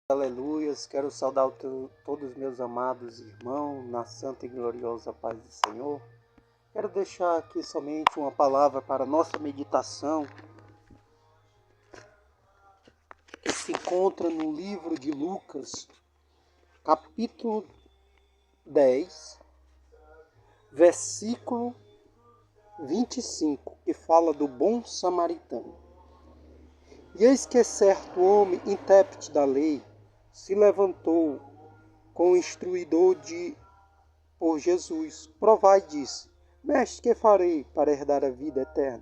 Aleluias, quero saudar todos os meus amados irmãos na santa e gloriosa paz do Senhor. Quero deixar aqui somente uma palavra para nossa meditação, que se encontra no livro de Lucas, capítulo 10, versículo 25, que fala do bom samaritano. E eis que certo homem, intérprete da lei, se levantou com o instruidor por Jesus. Provai e disse: Mestre, que farei para herdar a vida eterna?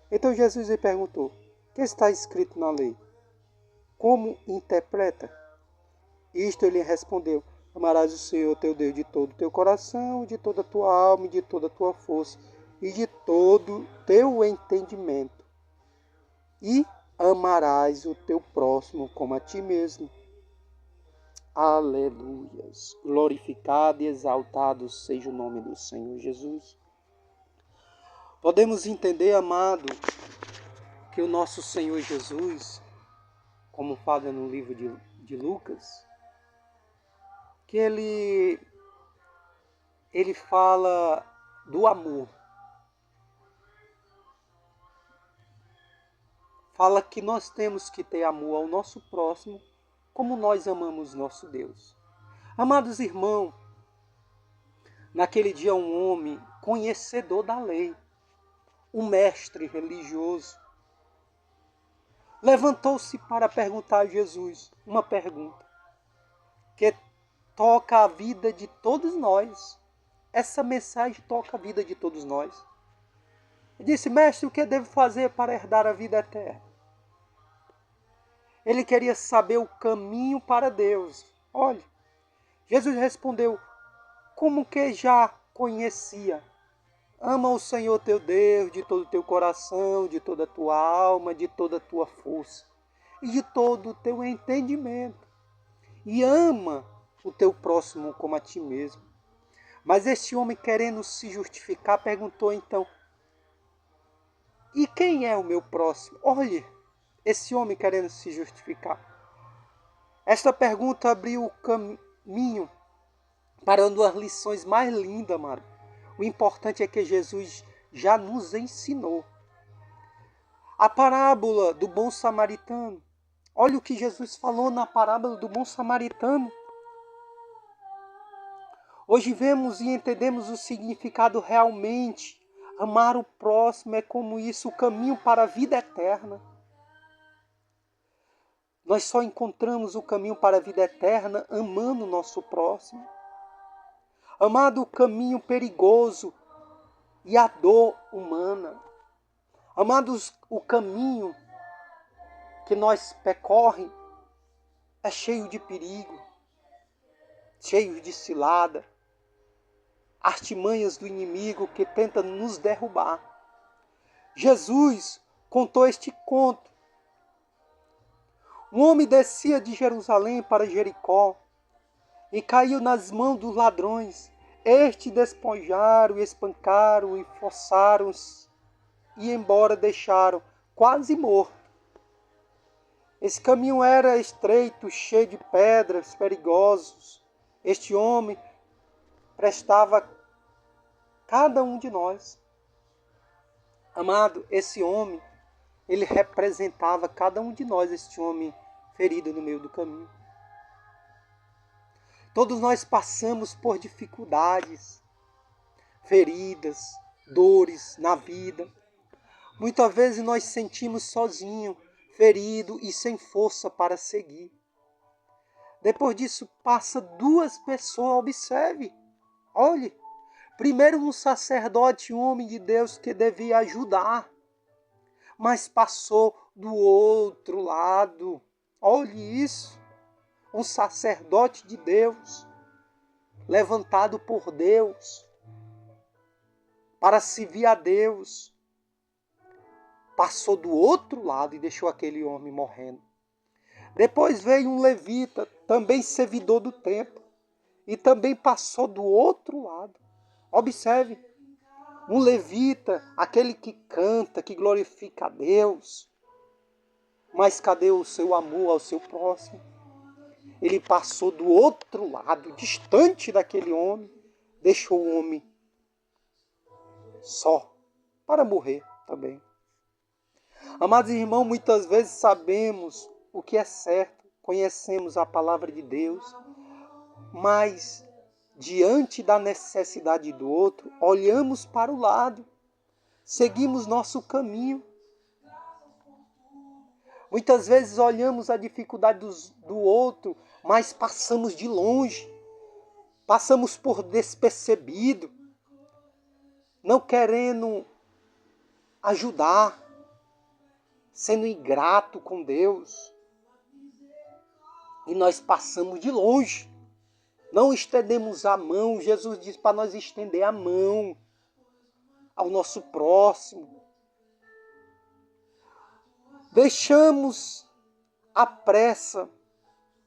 Então Jesus lhe perguntou: que está escrito na lei? Como interpreta? Isto ele respondeu: amarás o Senhor teu Deus de todo o teu coração, de toda a tua alma, de toda a tua força, e de todo o teu entendimento. E amarás o teu próximo como a ti mesmo. Aleluias. Glorificado e exaltado seja o nome do Senhor Jesus. Podemos entender, amado, que o nosso Senhor Jesus, como fala no livro de Lucas, que ele fala do amor. Fala que nós temos que ter amor ao nosso próximo, como nós amamos nosso Deus. Amados irmãos, naquele dia um homem conhecedor da lei, um mestre religioso, levantou-se para perguntar a Jesus uma pergunta que toca a vida de todos nós. Essa mensagem toca a vida de todos nós. Ele disse: mestre, o que devo fazer para herdar a vida eterna? Ele queria saber o caminho para Deus. Olha, Jesus respondeu: como que já conhecia? Ama o Senhor teu Deus de todo o teu coração, de toda a tua alma, de toda a tua força e de todo o teu entendimento. E ama o teu próximo como a ti mesmo. Mas este homem, querendo se justificar, perguntou então: e quem é o meu próximo? Olhe, esse homem querendo se justificar. Esta pergunta abriu o caminho para uma das lições mais lindas, mano. O importante é que Jesus já nos ensinou. A parábola do bom samaritano. Olha o que Jesus falou na parábola do bom samaritano. Hoje vemos e entendemos o significado realmente. Amar o próximo é como isso, o caminho para a vida eterna. Nós só encontramos o caminho para a vida eterna amando o nosso próximo. Amado, o caminho perigoso e a dor humana. Amados, o caminho que nós percorrem é cheio de perigo, cheio de cilada, artimanhas do inimigo que tenta nos derrubar. Jesus contou este conto. Um homem descia de Jerusalém para Jericó e caiu nas mãos dos ladrões. Estes despojaram, espancaram e forçaram e embora deixaram quase morto. Esse caminho era estreito, cheio de pedras, perigosos. Este homem prestava cada um de nós. Amado, esse homem, ele representava cada um de nós, este homem ferido no meio do caminho. Todos nós passamos por dificuldades, feridas, dores na vida. Muitas vezes nós sentimos sozinhos, ferido e sem força para seguir. Depois disso passa duas pessoas, observe. Olhe, primeiro um sacerdote, um homem de Deus que devia ajudar, mas passou do outro lado. Olhe isso, um sacerdote de Deus, levantado por Deus, para servir a Deus, passou do outro lado e deixou aquele homem morrendo. Depois veio um levita, também servidor do templo, e também passou do outro lado. Observe, um levita, aquele que canta, que glorifica a Deus, Mas cadê o seu amor ao seu próximo? Ele passou do outro lado, distante daquele homem, deixou o homem só, para morrer também. Amados irmãos, muitas vezes sabemos o que é certo, conhecemos a palavra de Deus, mas diante da necessidade do outro, olhamos para o lado, seguimos nosso caminho. Muitas vezes olhamos a dificuldade do outro, mas passamos de longe, passamos por despercebido, não querendo ajudar, sendo ingrato com Deus. E nós passamos de longe, não estendemos a mão. Jesus diz para nós estender a mão ao nosso próximo. Deixamos a pressa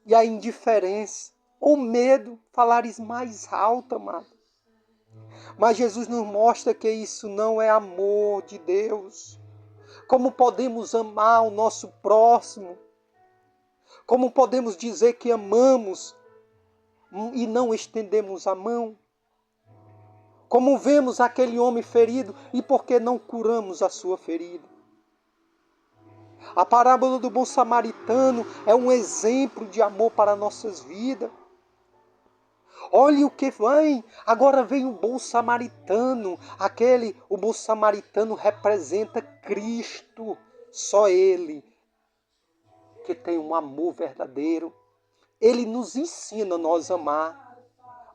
e a indiferença, ou medo, falares mais alto, amado. Mas Jesus nos mostra que isso não é amor de Deus. Como podemos amar o nosso próximo? Como podemos dizer que amamos e não estendemos a mão? Como vemos aquele homem ferido e por que não curamos a sua ferida? A parábola do bom samaritano é um exemplo de amor para nossas vidas. Olhe o que vem, agora vem o bom samaritano. O bom samaritano representa Cristo, só Ele que tem um amor verdadeiro. Ele nos ensina a nós amar,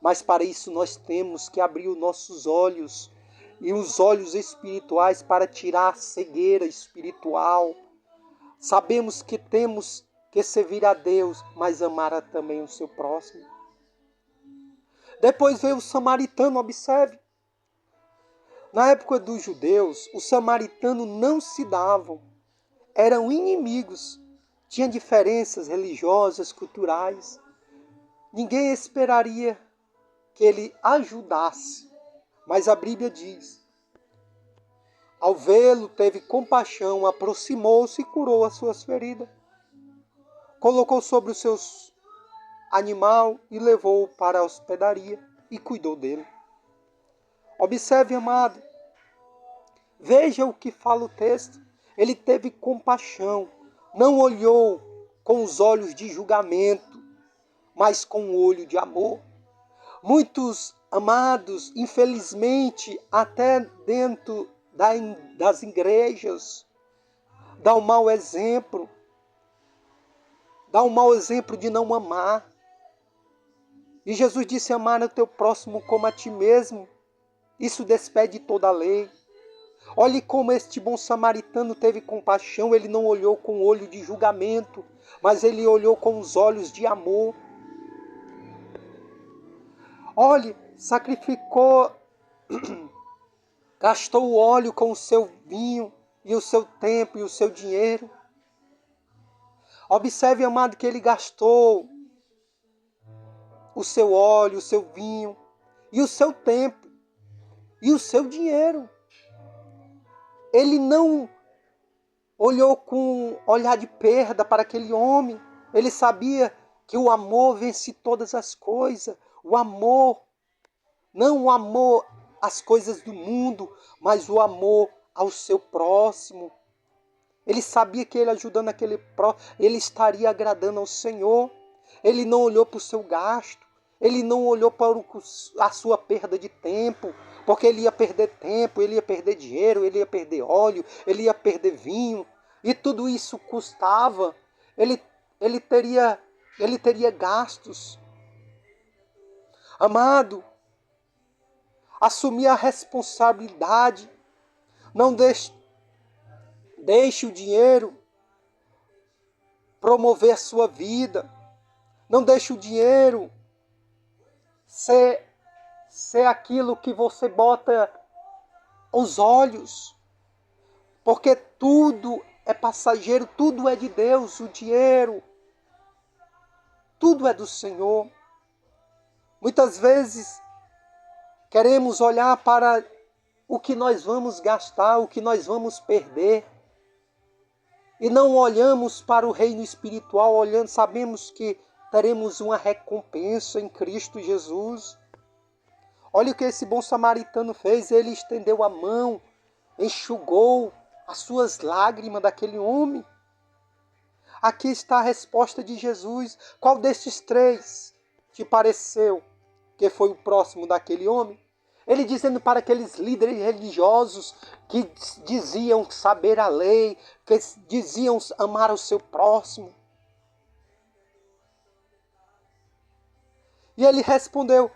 mas para isso nós temos que abrir os nossos olhos, e os olhos espirituais, para tirar a cegueira espiritual. Sabemos que temos que servir a Deus, mas amar também o seu próximo. Depois veio o samaritano, observe. Na época dos judeus, os samaritanos não se davam, eram inimigos, tinham diferenças religiosas, culturais. Ninguém esperaria que ele ajudasse, mas a Bíblia diz: ao vê-lo, teve compaixão, aproximou-se e curou as suas feridas. Colocou sobre os seus animal e levou-o para a hospedaria e cuidou dele. Observe, amado, veja o que fala o texto. Ele teve compaixão, não olhou com os olhos de julgamento, mas com o olho de amor. Muitos amados, infelizmente, até dentro das igrejas, dá um mau exemplo. Dá um mau exemplo de não amar. E Jesus disse: amar o teu próximo como a ti mesmo. Isso despede toda a lei. Olhe como este bom samaritano teve compaixão. Ele não olhou com o olho de julgamento, mas ele olhou com os olhos de amor. Olhe, sacrificou, gastou o óleo com o seu vinho, e o seu tempo e o seu dinheiro. Observe, amado, que ele gastou o seu óleo, o seu vinho, e o seu tempo, e o seu dinheiro. Ele não olhou com olhar de perda para aquele homem. Ele sabia que o amor vence todas as coisas. O amor, não o amor às coisas do mundo, mas o amor ao seu próximo. Ele sabia que ele ajudando aquele próximo, ele estaria agradando ao Senhor. Ele não olhou para o seu gasto. Ele não olhou para a sua perda de tempo, porque ele ia perder tempo, ele ia perder dinheiro, ele ia perder óleo, ele ia perder vinho, e tudo isso custava. Ele teria gastos. Amado, assumir a responsabilidade. Não deixe o dinheiro promover a sua vida. Não deixe o dinheiro ser aquilo que você bota os olhos. Porque tudo é passageiro, tudo é de Deus, o dinheiro. Tudo é do Senhor. Muitas vezes queremos olhar para o que nós vamos gastar, o que nós vamos perder. e não olhamos para o reino espiritual, olhando, sabemos que teremos uma recompensa em Cristo Jesus. Olha o que esse bom samaritano fez, ele estendeu a mão, enxugou as suas lágrimas daquele homem. Aqui está a resposta de Jesus. Qual destes três te pareceu que foi o próximo daquele homem? Ele dizendo para aqueles líderes religiosos que diziam saber a lei, que diziam amar o seu próximo. E ele respondeu,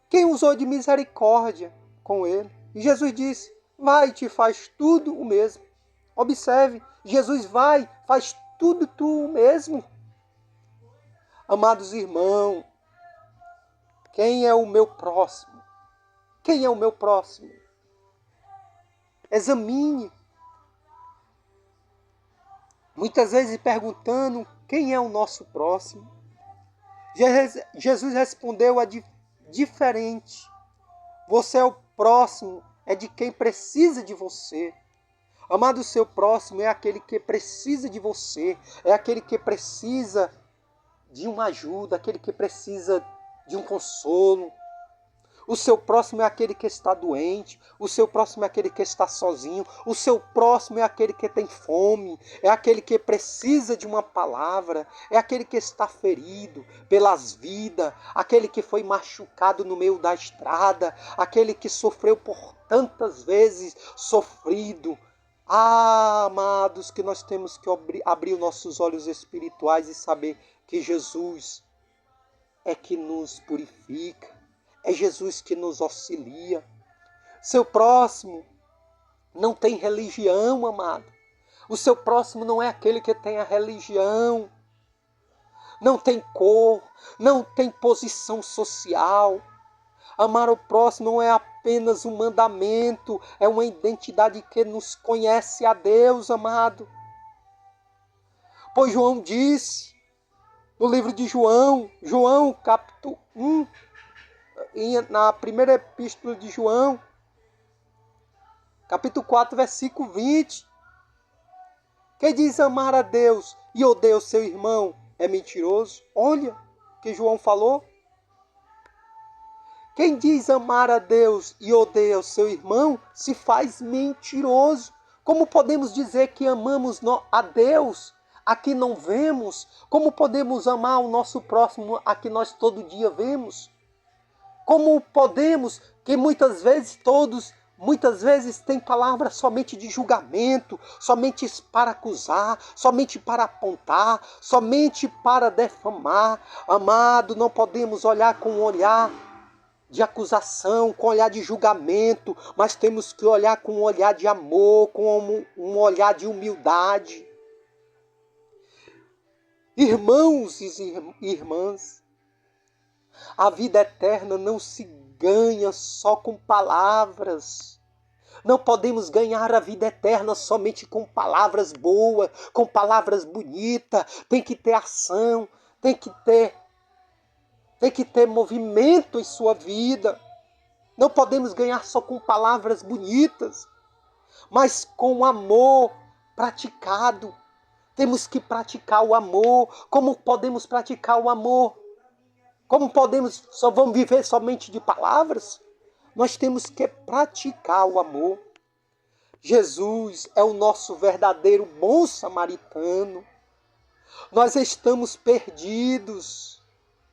quem usou de misericórdia com ele? E Jesus disse, vai e te faz tudo o mesmo. Observe, Jesus vai, faz tudo tu mesmo. Amados irmãos, quem é o meu próximo? Quem é o meu próximo? Examine. Muitas vezes perguntando quem é o nosso próximo. Jesus respondeu diferente. Você é o próximo, é de quem precisa de você. Amado, o seu próximo é aquele que precisa de você, é aquele que precisa de uma ajuda, aquele que precisa de um consolo. O seu próximo é aquele que está doente, o seu próximo é aquele que está sozinho, o seu próximo é aquele que tem fome, é aquele que precisa de uma palavra, é aquele que está ferido pelas vidas, aquele que foi machucado no meio da estrada, aquele que sofreu por tantas vezes sofrido. Ah, amados, que nós temos que abrir os nossos olhos espirituais e saber que Jesus é que nos purifica. É Jesus que nos auxilia. Seu próximo não tem religião, amado. O seu próximo não é aquele que tem a religião. Não tem cor, não tem posição social. Amar o próximo não é apenas um mandamento, é uma identidade que nos conhece a Deus, amado. Pois João disse, no livro de João, capítulo 1, na primeira epístola de João, capítulo 4, versículo 20. Quem diz amar a Deus e odeia o seu irmão é mentiroso. Olha o que João falou. Quem diz amar a Deus e odeia o seu irmão se faz mentiroso. Como podemos dizer que amamos a Deus a que não vemos? Como podemos amar o nosso próximo a que nós todo dia vemos? Como podemos, que muitas vezes tem palavras somente de julgamento, somente para acusar, somente para apontar, somente para defamar. Amado, não podemos olhar com um olhar de acusação, com um olhar de julgamento, mas temos que olhar com um olhar de amor, com um olhar de humildade. Irmãos e irmãs, a vida eterna não se ganha só com palavras. Não podemos ganhar a vida eterna somente com palavras boas, com palavras bonitas. Tem que ter ação, tem que ter movimento em sua vida. Não podemos ganhar só com palavras bonitas, mas com amor praticado. Temos que praticar o amor. Como podemos praticar o amor? Como só vamos viver somente de palavras? Nós temos que praticar o amor. Jesus é o nosso verdadeiro bom samaritano. Nós estamos perdidos.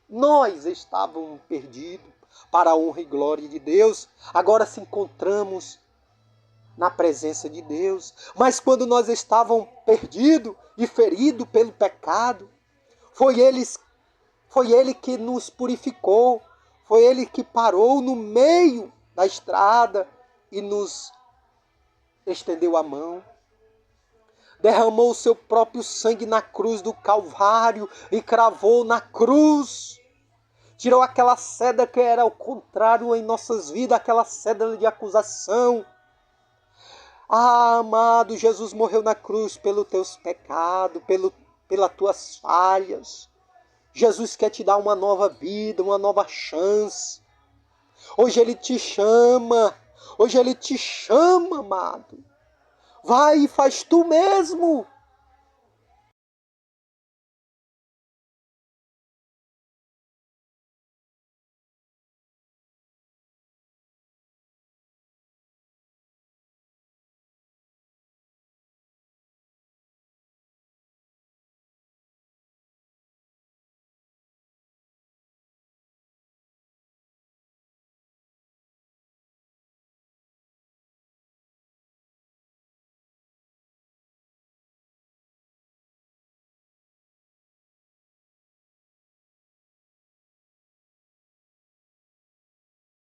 Nós estávamos perdidos para a honra e glória de Deus. Agora se encontramos na presença de Deus. Mas quando nós estávamos perdidos e feridos pelo pecado, foi Ele que nos purificou. Foi Ele que parou no meio da estrada e nos estendeu a mão. Derramou o seu próprio sangue na cruz do Calvário e cravou na cruz. Tirou aquela cedra que era o contrário em nossas vidas, aquela cedra de acusação. Ah, amado, Jesus morreu na cruz pelos teus pecados, pelas tuas falhas. Jesus quer te dar uma nova vida, uma nova chance. Hoje Ele te chama, amado. Vai e faz tu mesmo.